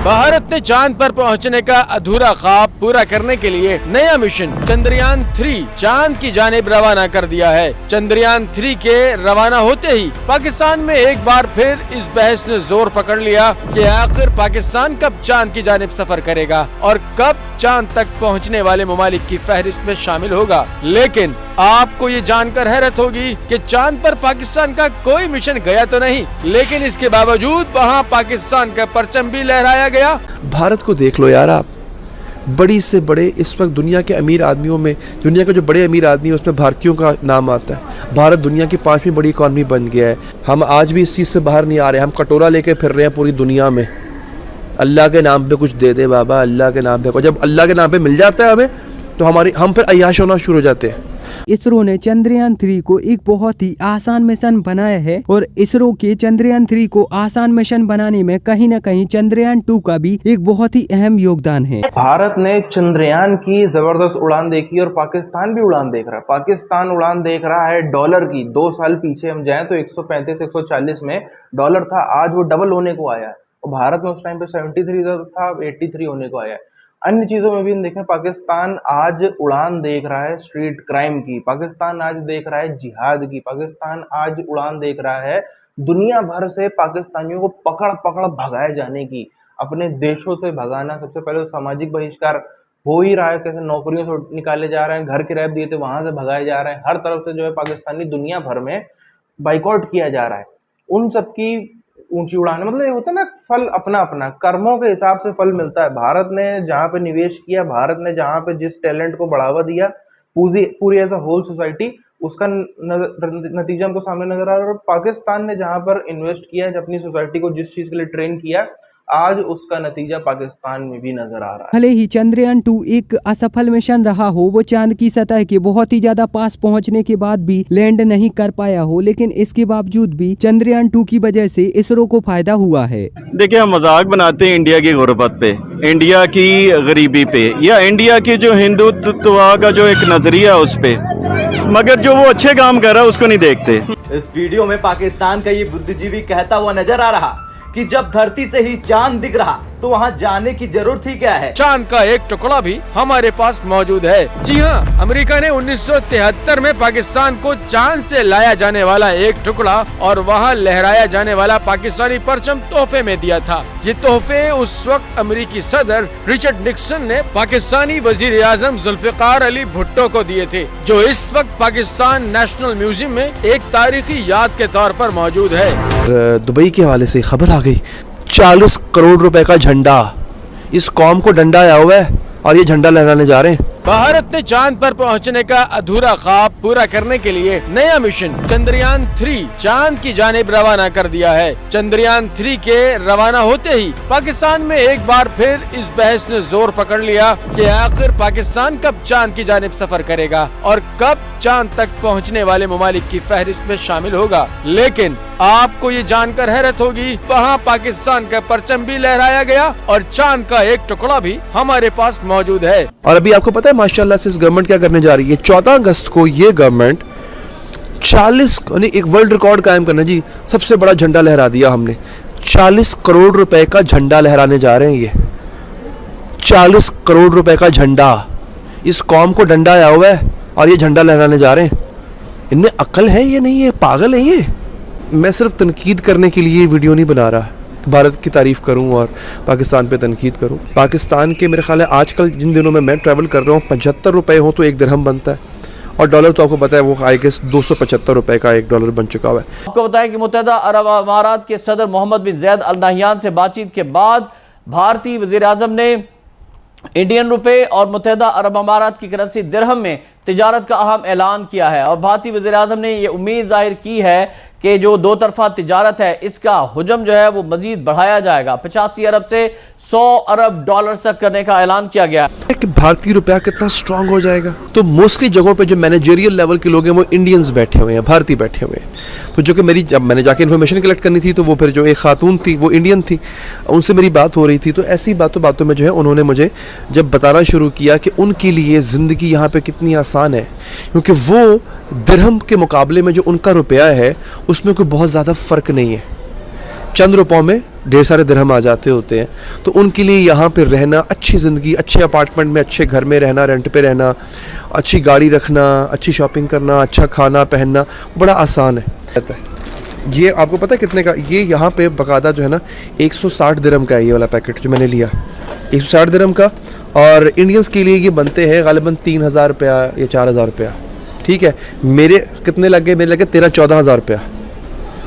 भारत ने चांद पर पहुंचने का अधूरा ख्वाब पूरा करने के लिए नया मिशन चंद्रयान 3 चांद की जानिब रवाना कर दिया है। चंद्रयान 3 के रवाना होते ही पाकिस्तान में एक बार फिर इस बहस ने जोर पकड़ लिया कि आखिर पाकिस्तान कब चांद की जानिब सफर करेगा और कब चांद तक पहुंचने वाले ममालिक की फहरिस्त में शामिल होगा। लेकिन आपको ये जानकर हैरत होगी कि चांद पर पाकिस्तान का कोई मिशन गया तो नहीं, लेकिन इसके बावजूद वहाँ पाकिस्तान का परचम भी लहराया गया। भारत को देख लो यार आप, बड़ी से बड़े इस वक्त दुनिया के अमीर आदमियों में, दुनिया के जो बड़े अमीर आदमी है उसमें भारतीयों का नाम आता है। भारत दुनिया की 5वीं बड़ी इकॉनमी बन गया है। हम आज भी इस चीज़ से बाहर नहीं आ रहे। हम कटोरा लेके फिर रहे हैं पूरी दुनिया में। अल्लाह के नाम पे कुछ दे दे बाबा, अल्लाह के नाम पे। जब अल्लाह के नाम पे मिल जाता है हमें, तो हम फिर अय्याश होना शुरू हो जाते हैं। इसरो ने चंद्रयान 3 को एक बहुत ही आसान मिशन बनाया है और इसरो के चंद्रयान 3 को आसान मिशन बनाने में कहीं न कहीं चंद्रयान 2 का भी एक बहुत ही अहम योगदान है। भारत ने चंद्रयान की जबरदस्त उड़ान देखी और पाकिस्तान भी उड़ान देख रहा है। पाकिस्तान उड़ान देख रहा है डॉलर की। 2 साल पीछे हम जाएं तो 135-140 में डॉलर था, आज वो डबल होने को आया है। और भारत में उस टाइम पे 73 था, 83 होने को आया है। अन्य चीजों में भी हम देखें, पाकिस्तान आज उड़ान देख रहा है स्ट्रीट क्राइम की, पाकिस्तान आज देख रहा है जिहाद की, पाकिस्तान आज उड़ान देख रहा है दुनिया भर से पाकिस्तानियों को पकड़ पकड़ भगाए जाने की, अपने देशों से भगाना। सबसे पहले तो सामाजिक बहिष्कार हो ही रहा है, कैसे नौकरियों से निकाले जा रहे हैं, घर किराए दिए थे वहां से भगाए जा रहे हैं। हर तरफ से जो है पाकिस्तानी दुनिया भर में बाइकआउट किया जा रहा है। उन सबकी ऊंची उड़ान, मतलब ये होता है ना, फल अपना अपना कर्मों के हिसाब से फल मिलता है। भारत ने जहां पे निवेश किया, भारत ने जहां पे जिस टैलेंट को बढ़ावा दिया, पूरी एज अ होल सोसाइटी, उसका नतीजा हमको सामने नजर आ रहा है। और पाकिस्तान ने जहां पर इन्वेस्ट किया, अपनी सोसाइटी को जिस चीज के लिए ट्रेन किया, आज उसका नतीजा पाकिस्तान में भी नजर आ रहा है। भले ही चंद्रयान 2 एक असफल मिशन रहा हो, वो चांद की सतह के बहुत ही ज्यादा पास पहुंचने के बाद भी लैंड नहीं कर पाया हो, लेकिन इसके बावजूद भी चंद्रयान 2 की वजह से इसरो को फायदा हुआ है। देखिए, हम मजाक बनाते हैं इंडिया की गुर्बत पे, इंडिया की गरीबी पे, या इंडिया की जो हिंदुत्व का जो एक नजरिया उस पे, मगर जो वो अच्छे काम कर रहा है उसको नहीं देखते। इस वीडियो में पाकिस्तान का ये बुद्धिजीवी कहता हुआ नजर आ रहा कि जब धरती से ही चांद दिख रहा तो वहाँ जाने की जरूरत ही क्या है। चांद का एक टुकड़ा भी हमारे पास मौजूद है। जी हाँ, अमेरिका ने 1973 में पाकिस्तान को चांद से लाया जाने वाला एक टुकड़ा और वहाँ लहराया जाने वाला पाकिस्तानी परचम तोहफे में दिया था। ये तोहफे उस वक्त अमेरिकी सदर रिचर्ड निक्सन ने पाकिस्तानी वजीर आजम जुल्फिकार अली भुट्टो को दिए थे, जो इस वक्त पाकिस्तान नेशनल म्यूजियम में एक तारीखी याद के तौर पर मौजूद है। दुबई के हवाले से खबर आ गई, 40 करोड़ रुपए का झंडा, इस कौम को डंडा आया हुआ है और ये झंडा लहराने जा रहे हैं। भारत ने चांद पर पहुंचने का अधूरा ख्वाब पूरा करने के लिए नया मिशन चंद्रयान 3 चांद की जानिब रवाना कर दिया है। चंद्रयान 3 के रवाना होते ही पाकिस्तान में एक बार फिर इस बहस ने जोर पकड़ लिया कि आखिर पाकिस्तान कब चांद की जानिब सफर करेगा और कब चांद तक पहुंचने वाले ममालिक की फहरिस्त में शामिल होगा। लेकिन आपको ये जानकर हैरत होगी, वहाँ पाकिस्तान का परचम भी लहराया गया और चांद का एक टुकड़ा भी हमारे पास मौजूद है। और अभी आपको पता है माशाल्लाह से इस गवर्नमेंट क्या करने जा रही है। 14 अगस्त को ये गवर्नमेंट 40 एक वर्ल्ड रिकॉर्ड कायम करना जी, सबसे बड़ा झंडा लहरा दिया हमने। 40 करोड़ रुपए का झंडा लहराने जा रहे हैं। ये 40 करोड़ रुपए का झंडा, इस कौम को डंडा आया हुआ है और ये झंडा लहराने जा रहे हैं। इनमें अक्ल है ये नहीं है, पागल है ये। मैं सिर्फ तनकीद करने के लिए वीडियो नहीं बना रहा, भारत की तारीफ करूं और पाकिस्तान पे तनकीद करूं। पाकिस्तान के मेरे ख्याल है आजकल जिन दिनों में मैं ट्रैवल कर रहा हूं, 75 रुपए हो तो 1 दिरहम बनता है, और डॉलर तो आपको पता है वो आई गेस 275 रुपए का 1 डॉलर बन चुका हुआ है। आपको बताएं कि मुत्तहिदा अरब अमारात के सदर मोहम्मद बिन जैद अल नहयान से बातचीत के बाद भारतीय वजीर आजम ने इंडियन रुपए और मुत्तहिदा अरब अमारात की करेंसी दिरहम में तिजारत का अहम ऐलान किया है। और भारतीय वज़ीर आज़म ने यह उम्मीद जाहिर की है कि जो 2 तरफा तिजारत है इसका हुजम जो है वो मजीद बढ़ाया जाएगा। 85 अरब से 100 अरब डॉलर तक करने का ऐलान किया गया कि भारतीय रुपया कितना स्ट्रांग हो जाएगा। तो मोस्टली जगहों पे जो मैनेजरियल लेवल के लोग हैं वो इंडियंस बैठे हुए हैं, भारतीय बैठे हुए हैं। तो जो कि मेरी जब मैंने जाके इन्फॉर्मेशन कलेक्ट करनी थी तो वो फिर जो एक खातून थी वो इंडियन थी, उनसे मेरी बात हो रही थी। तो ऐसी बातों में जो है उन्होंने मुझे जब बताना शुरू किया कि उनके लिए ज़िंदगी यहाँ पे कितनी आसान है, क्योंकि वो दिरहम के मुकाबले में जो उनका रुपया है उसमें कोई बहुत ज़्यादा फ़र्क नहीं है। चंद रुपयों में ढेर सारे दिरहम आ जाते होते हैं। तो उनके लिए यहाँ पे रहना, अच्छी ज़िंदगी, अच्छे अपार्टमेंट में, अच्छे घर में रहना, रेंट पे रहना, अच्छी गाड़ी रखना, अच्छी शॉपिंग करना, अच्छा खाना पहनना बड़ा आसान है। ये आपको पता है कितने का, ये यहाँ पे बाकायदा जो है ना 160 दिरहम का है ये वाला पैकेट जो मैंने लिया, 160 दिरहम का। और इंडियंस के लिए ये बनते हैं गालिबन 3000 रुपया या 4000 रुपया, ठीक है। मेरे कितने लग गए, मेरे लगे 13-14 हज़ार रुपया।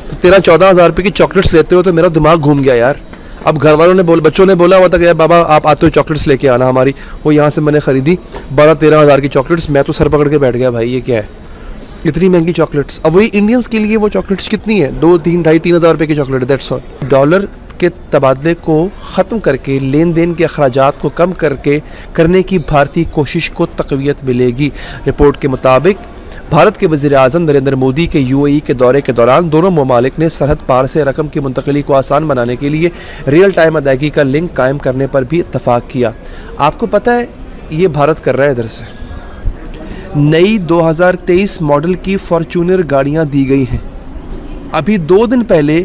तो 13-14 हज़ार रुपये की चॉकलेट्स लेते हो तो मेरा दिमाग घूम गया यार। अब घर वालों ने बच्चों ने बोला हुआ था कि यार बाबा आप आते हो चॉकलेट्स लेके आना हमारी, वो यहाँ से मैंने ख़रीदी 12-13 हज़ार की चॉकलेट्स। मैं तो सर पकड़ के बैठ गया, भाई ये क्या है, इतनी महंगी चॉकलेट्स। अब वही इंडियंस के लिए वो चॉकलेट्स कितनी है, 2-3-2.5-3 हज़ार रुपये की चॉकलेट, दैट्स ऑल। डॉलर के तबादले को ख़त्म करके, लेन देन के अखराजात को कम करने की भारतीय कोशिश को तक़वियत मिलेगी। रिपोर्ट के मुताबिक भारत के वज़ीर-ए-आज़म नरेंद्र मोदी के UAE के दौरे के दौरान दोनों ममालिक ने सरहद पार से रकम की मुंतकली को आसान बनाने के लिए रियल टाइम अदायगी का लिंक कायम करने पर भी इत्तफाक किया। आपको पता है ये भारत कर रहा है इधर से नई 2023 मॉडल की फॉर्च्यूनर गाड़ियां दी गई हैं। अभी 2 दिन पहले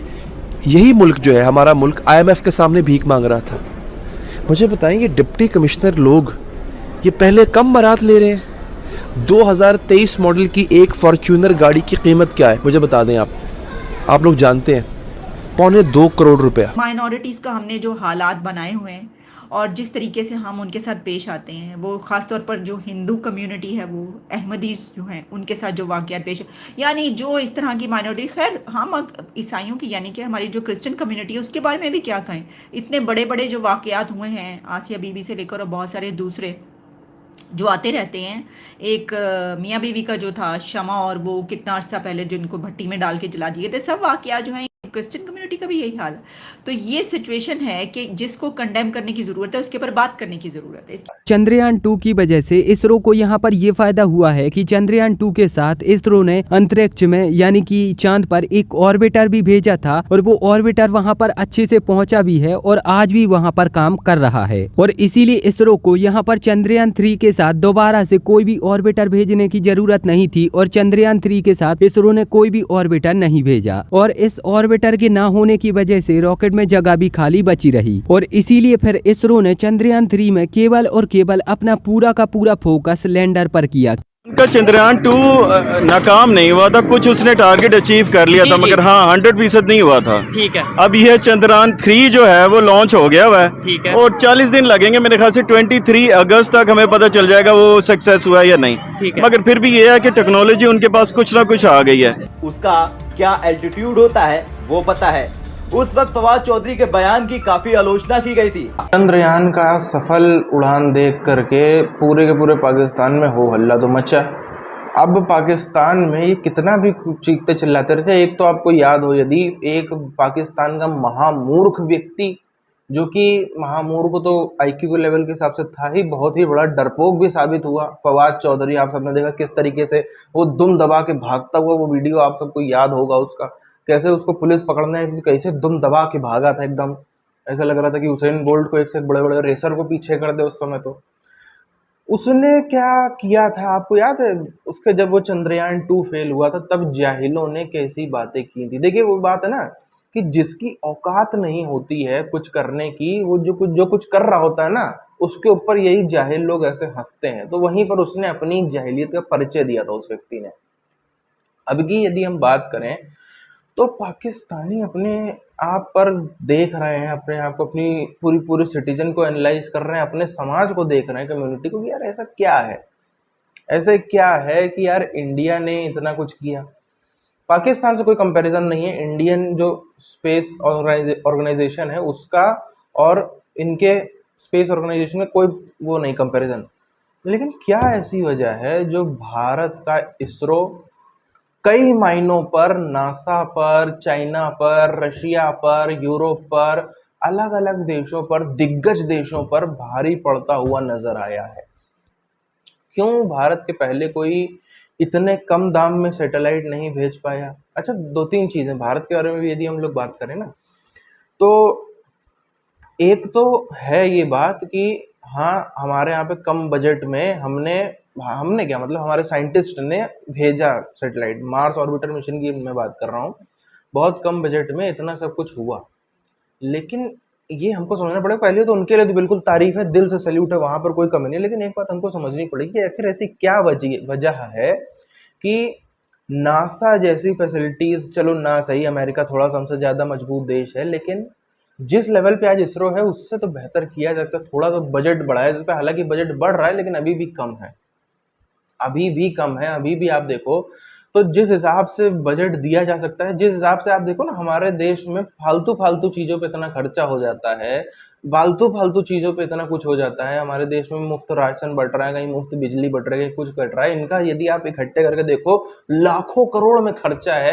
यही मुल्क जो है हमारा मुल्क IMF के सामने भीख मांग रहा था। मुझे बताएं ये डिप्टी कमिश्नर लोग ये पहले कम बारात ले रहे हैं। 2023 मॉडल की एक फॉर्च्यूनर गाड़ी की कीमत क्या है मुझे बता दें आप लोग जानते हैं, 2.25 करोड़ रुपया। माइनॉरिटीज़ का हमने जो हालात बनाए हुए हैं और जिस तरीके से हम उनके साथ पेश आते हैं, वो ख़ास तौर पर जो हिंदू कम्युनिटी है, वो अहमदीज़ जो हैं उनके साथ जो वाक़यात पेश, यानी जो इस तरह की माइनॉरिटी, खैर हम ईसाइयों की यानी कि हमारी जो क्रिश्चियन कम्युनिटी है उसके बारे में भी क्या कहें। इतने बड़े बड़े जो वाक़यात हुए हैं, आसिया बीबी से लेकर और बहुत सारे दूसरे जो आते रहते हैं। एक मियाँ बीवी का जो था शमा, और वो कितना अर्सा पहले जिनको भट्टी में डाल के जला दिए थे, सब वाक़या जो है क्रिश्चियन कम्युनिटी का भी यही हाल है। तो ये सिचुएशन है कि जिसको कंडेम करने की ज़रूरत है, उसके ऊपर बात करने की ज़रूरत है। चंद्रयान 2 की वजह से इसरो को यहाँ पर ये फायदा हुआ है कि चंद्रयान 2 के साथ इसरो ने अंतरिक्ष में यानी कि चांद पर एक ऑर्बिटर भी भेजा था, और वो ऑर्बिटर वहाँ पर अच्छे से पहुँचा भी है और आज भी वहाँ पर काम कर रहा है। और इसीलिए इसरो को यहाँ पर चंद्रयान 3 के साथ दोबारा से कोई भी ऑर्बिटर भेजने की जरूरत नहीं थी, और चंद्रयान 3 के साथ इसरो ने कोई भी ऑर्बिटर नहीं भेजा। और इस ऑर्बिटर के ना होने की वजह से रॉकेट में जगह भी खाली बची रही, और इसीलिए फिर इसरो ने चंद्रयान 3 में केवल और केवल अपना पूरा का पूरा फोकस लैंडर पर किया। उनका चंद्रयान 2 नाकाम नहीं हुआ था, कुछ उसने टारगेट अचीव कर लिया था, मगर हाँ 100% नहीं हुआ था। ठीक है। अब यह चंद्रयान 3 जो है वो लॉन्च हो गया हुआ है, ठीक है। और 40 दिन लगेंगे मेरे ख्याल से, 23 अगस्त तक हमें पता चल जाएगा वो सक्सेस हुआ है या नहीं। ठीक है। मगर फिर भी ये है कि टेक्नोलॉजी उनके पास कुछ ना कुछ आ गई है। उसका क्या एल्टीट्यूड होता है वो पता है। उस वक्त फवाद चौधरी के बयान की काफी आलोचना की गई थी। चंद्रयान का सफल उड़ान देख करके पूरे के पूरे पाकिस्तान में हो हल्ला तो मचा। अब पाकिस्तान में ये कितना भी चीखते चिल्लाते रहते। एक तो आपको याद हो, यदि एक पाकिस्तान का महामूर्ख व्यक्ति, जो कि महामूर्ख तो IQ के लेवल के हिसाब से था ही, बहुत ही बड़ा डरपोक भी साबित हुआ फवाद चौधरी। आप सबने देखा किस तरीके से वो दुम दबा के भागता हुआ, वो वीडियो आप सबको याद होगा उसका, कैसे उसको पुलिस पकड़ने कैसे दुम दबा के भागा था। एकदम ऐसा लग रहा था कि हुसैन बोल्ट को एक से बड़े बड़े रेसर को पीछे कर दे उस समय। तो उसने क्या किया था आपको याद है? उसके जब वो चंद्रयान 2 फेल हुआ था तब जाहिलों ने कैसी बातें की थी। देखिए वो बात है ना कि जिसकी औकात नहीं होती है कुछ करने की, वो जो कुछ कर रहा होता है ना, उसके ऊपर यही जाहिल लोग ऐसे हंसते हैं। तो वहीं पर उसने अपनी जाहिलियत का परिचय दिया था उस व्यक्ति ने। अब की यदि हम बात करें तो पाकिस्तानी अपने आप पर देख रहे हैं, अपने आप को, अपनी पूरी सिटीजन को एनालाइज कर रहे हैं, अपने समाज को देख रहे हैं, कम्युनिटी को, कि यार ऐसा क्या है, ऐसे क्या है कि यार इंडिया ने इतना कुछ किया। पाकिस्तान से कोई कंपैरिजन नहीं है, इंडियन जो स्पेस ऑर्गेनाइजेशन है उसका और इनके स्पेस ऑर्गेनाइजेशन में कोई वो नहीं कंपैरिजन। लेकिन क्या ऐसी वजह है जो भारत का इसरो कई मायनों पर नासा पर, चाइना पर, रशिया पर, यूरोप पर, अलग अलग देशों पर, दिग्गज देशों पर भारी पड़ता हुआ नजर आया है? क्यों भारत के पहले कोई इतने कम दाम में सैटेलाइट नहीं भेज पाया? अच्छा, 2-3 चीजें भारत के बारे में भी यदि हम लोग बात करें ना, तो एक तो है ये बात कि हाँ हमारे यहाँ पे कम बजट में हमने क्या मतलब हमारे साइंटिस्ट ने भेजा सैटेलाइट, मार्स ऑर्बिटर मिशन की मैं बात कर रहा हूँ। बहुत कम बजट में इतना सब कुछ हुआ, लेकिन ये हमको समझना पड़ेगा। पहले तो उनके लिए तो बिल्कुल तारीफ है, दिल से सैल्यूट है, वहां पर कोई कमी नहीं है। लेकिन एक बात हमको समझनी पड़ेगी कि आखिर ऐसी क्या वजह है कि नासा जैसी फैसिलिटीज, चलो ना सही, अमेरिका थोड़ा सा हमसे ज्यादा मजबूत देश है, लेकिन जिस लेवल पे आज इसरो है उससे तो बेहतर किया जाता है। थोड़ा तो बजट बढ़ाया जाता है, हालांकि बजट बढ़ रहा है लेकिन अभी भी कम है, अभी भी कम है। अभी भी आप देखो तो जिस हिसाब से बजट दिया जा सकता है, जिस हिसाब से आप देखो ना, हमारे देश में फालतू फालतू चीजों पे इतना खर्चा हो जाता है, फालतू फालतू चीजों पे इतना कुछ हो जाता है। हमारे देश में मुफ्त राशन बट रहा है, कहीं मुफ्त बिजली बट रही है, कुछ कट रहा है। इनका यदि आप इकट्ठे करके देखो, लाखों करोड़ में खर्चा है।